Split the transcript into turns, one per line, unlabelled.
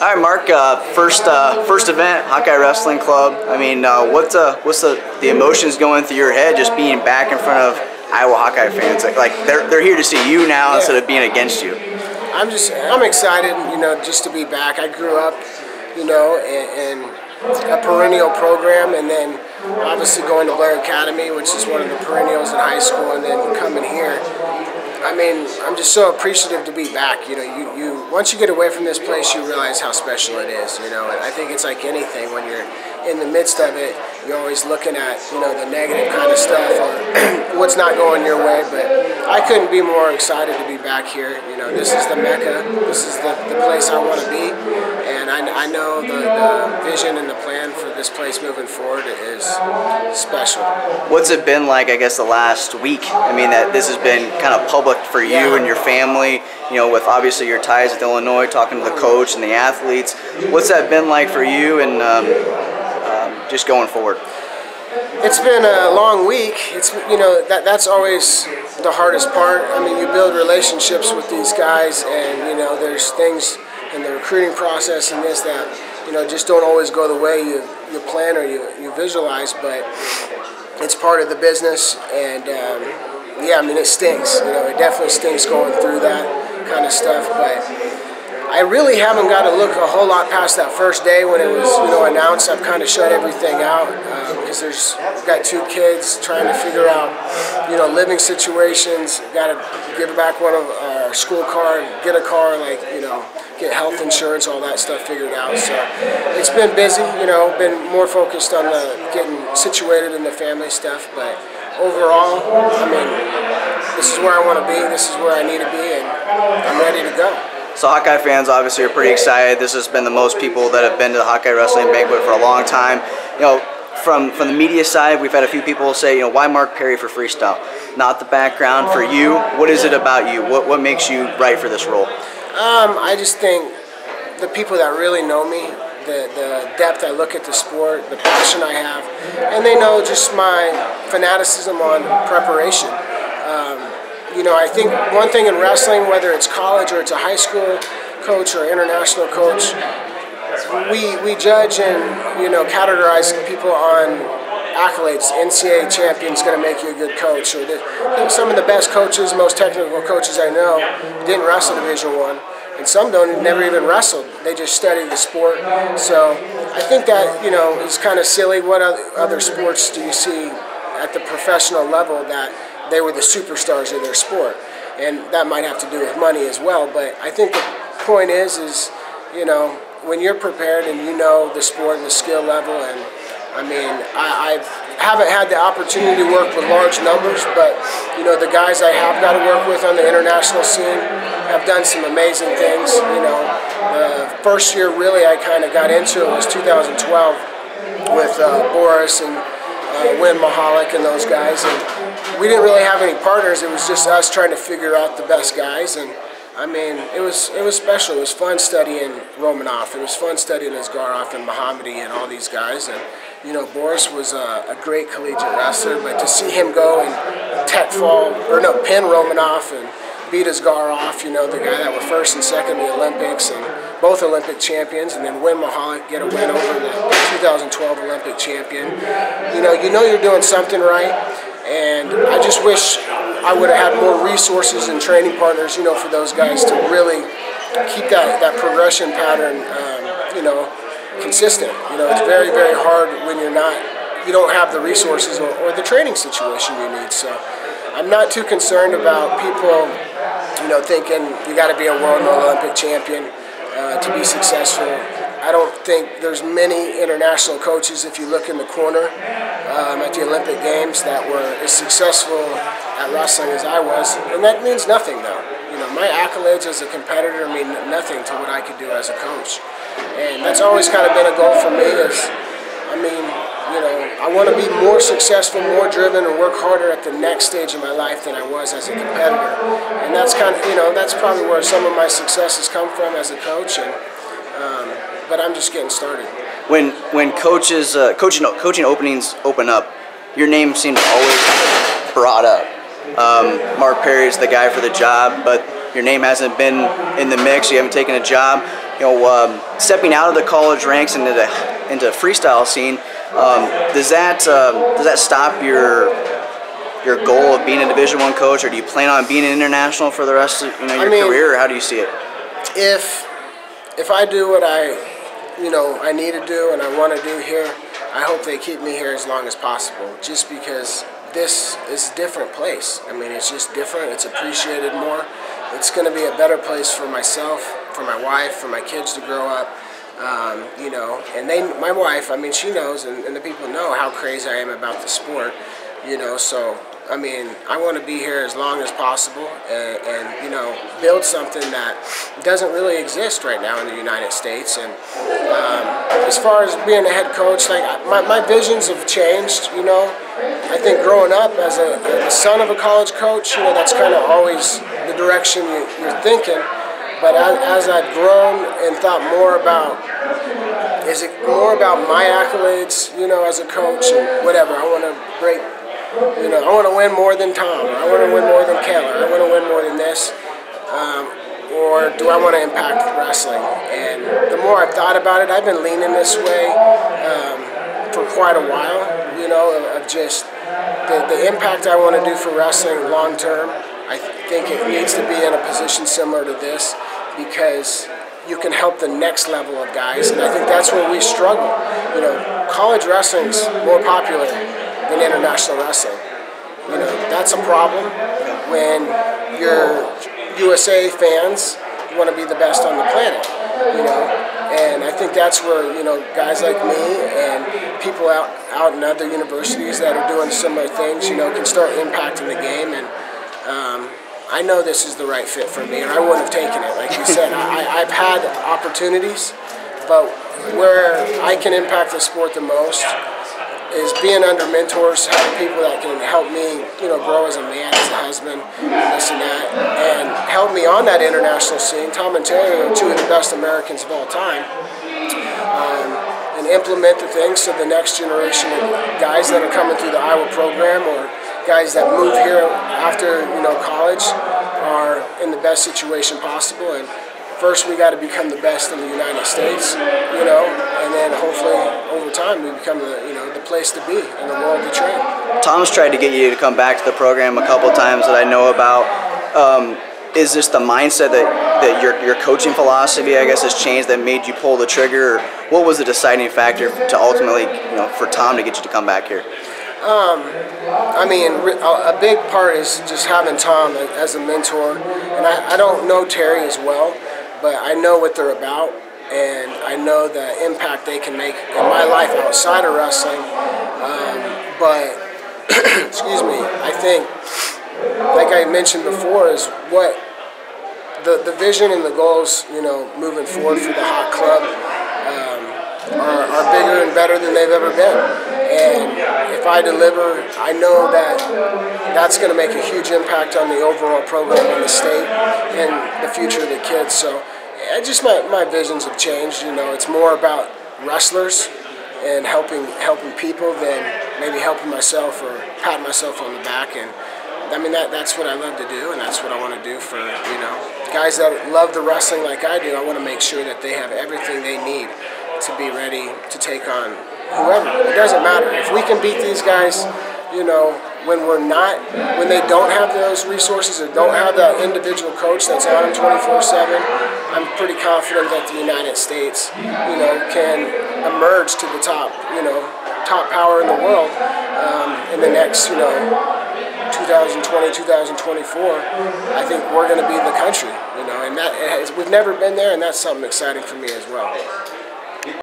All right, Mark. First event, Hawkeye Wrestling Club. I mean, what's the emotions going through your head just being back in front of Iowa Hawkeye fans? Like they're here to see you now instead of being against you.
I'm excited, just to be back. I grew up, in a perennial program, and then obviously going to Blair Academy, which is one of the perennials in high school, and then coming here. I mean, I'm just so appreciative to be back. You once you get away from this place, you realize how special it is. And I think it's like anything, when you're in the midst of it, you're always looking at the negative kind of stuff or what's not going your way. But I couldn't be more excited to be back here. This is the Mecca. This is the place I want to be, and I know the vision and the plan for this place moving forward is special.
What's it been like, I guess, the last week? I mean, that this has been kind of public for you and your family, with obviously your ties with Illinois, talking to the coach and the athletes. What's that been like for you and just going forward?
It's been a long week. It's that's always the hardest part. I mean, you build relationships with these guys, and there's things in the recruiting process and this that just don't always go the way you plan or you visualize, but it's part of the business. And yeah, I mean, it stinks. It definitely stinks going through that kind of stuff, but I really haven't got to look a whole lot past that first day when it was announced. I've kind of shut everything out because I've got 2 kids trying to figure out living situations. Got to give back one of our school car, get a car, get health insurance, all that stuff figured out. So it's been busy. Been more focused on getting situated in the family stuff, but overall, I mean, this is where I want to be. This is where I need to be, and I'm ready to go.
So Hawkeye fans obviously are pretty excited. This has been the most people that have been to the Hawkeye Wrestling Banquet for a long time. From the media side, we've had a few people say, why Mark Perry for freestyle? Not the background. For you, what is it about you? What makes you right for this role?
I just think the people that really know me, the depth I look at the sport, the passion I have, and they know just my fanaticism on preparation. I think one thing in wrestling, whether it's college or it's a high school coach or international coach, we judge and categorize people on accolades. NCAA champion's going to make you a good coach. Or some of the best coaches, most technical coaches I know, didn't wrestle Division I. And some never even wrestled. They just studied the sport. So I think that is kind of silly. What other sports do you see at the professional level that they were the superstars of their sport? And that might have to do with money as well. But I think the point is when you're prepared and the sport and the skill level, and I mean, I haven't had the opportunity to work with large numbers, but the guys I have got to work with on the international scene have done some amazing things. The first year really I kind of got into it was 2012 with Boris and Win Mahalik and those guys, and we didn't really have any partners. It was just us trying to figure out the best guys, and I mean, it was special. It was fun studying Romanov. It was fun studying Asgarov and Mohammadi and all these guys. And Boris was a great collegiate wrestler, but to see him go and pin Romanov and beat Asgarov, the guy that were first and second in the Olympics and both Olympic champions, and then Win Mahalik get a win over the 2012 Olympic champion. You're doing something right, and I just wish I would have had more resources and training partners, for those guys to really keep that progression pattern, consistent. It's very, very hard when you don't have the resources or the training situation you need. So I'm not too concerned about people, thinking you got to be a world and Olympic champion to be successful. I don't think there's many international coaches, if you look in the corner at the Olympic Games, that were as successful at wrestling as I was, and that means nothing though. My accolades as a competitor mean nothing to what I could do as a coach, and that's always kind of been a goal for me. I want to be more successful, more driven, and work harder at the next stage of my life than I was as a competitor, and that's kind of that's probably where some of my successes come from as a coach, and but I'm just getting started.
When coaches coaching openings open up, your name seems always brought up. Mark Perry is the guy for the job, but your name hasn't been in the mix, you haven't taken a job. Stepping out of the college ranks into the freestyle scene, does that stop your goal of being a Division I coach, or do you plan on being an international for the rest of your career, or how do you see it?
If I do what I need to do and I want to do here, I hope they keep me here as long as possible, just because this is a different place. I mean, it's just different. It's appreciated more. It's going to be a better place for myself, for my wife, for my kids to grow up. And my wife, I mean, she knows, and the people know how crazy I am about the sport, so I mean, I want to be here as long as possible and build something that doesn't really exist right now in the United States. And as far as being a head coach, like my visions have changed. I think growing up as a son of a college coach, that's kind of always the direction you're thinking. But as I've grown and thought more about, is it more about my accolades, as a coach and whatever, I want to break. I want to win more than Tom, or I want to win more than Keller, I want to win more than this, or do I want to impact wrestling? And the more I've thought about it, I've been leaning this way for quite a while, of just the impact I want to do for wrestling long term. I think it needs to be in a position similar to this, because you can help the next level of guys, and I think that's where we struggle. College wrestling's more popular than international wrestling. That's a problem when your USA fans want to be the best on the planet. And I think that's where guys like me and people out in other universities that are doing similar things can start impacting the game. And I know this is the right fit for me, and I wouldn't have taken it. Like you said, I've had opportunities, but where I can impact the sport the most is being under mentors, having people that can help me, grow as a man, as a husband, and this and that, and help me on that international scene. Tom and Terry are two of the best Americans of all time, and implement the things so the next generation of guys that are coming through the Iowa program, or guys that move here after college, are in the best situation possible. And first, we got to become the best in the United States, and then hopefully over time we become the place to be in the world to train.
Tom's tried to get you to come back to the program a couple times that I know about. Is this the mindset that your coaching philosophy, I guess, has changed that made you pull the trigger? Or what was the deciding factor to ultimately, for Tom to get you to come back here?
I mean, a big part is just having Tom as a mentor, and I don't know Terry as well, but I know what they're about, and I know the impact they can make in my life outside of wrestling. But excuse me, I think, like I mentioned before, is what the vision and the goals, moving forward for the Hot Club are bigger and better than they've ever been. And if I deliver, I know that that's going to make a huge impact on the overall program in the state and the future of the kids. So just my visions have changed. It's more about wrestlers and helping people than maybe helping myself or patting myself on the back. And I mean, that's what I love to do, and that's what I want to do for guys that love the wrestling like I do. I want to make sure that they have everything they need to be ready to take on whoever. It doesn't matter. If we can beat these guys, when they don't have those resources or don't have that individual coach that's on them 24/7, I'm pretty confident that the United States, can emerge to the top power in the world in the next, 2020, 2024. I think we're going to be the country, and we've never been there, and that's something exciting for me as well.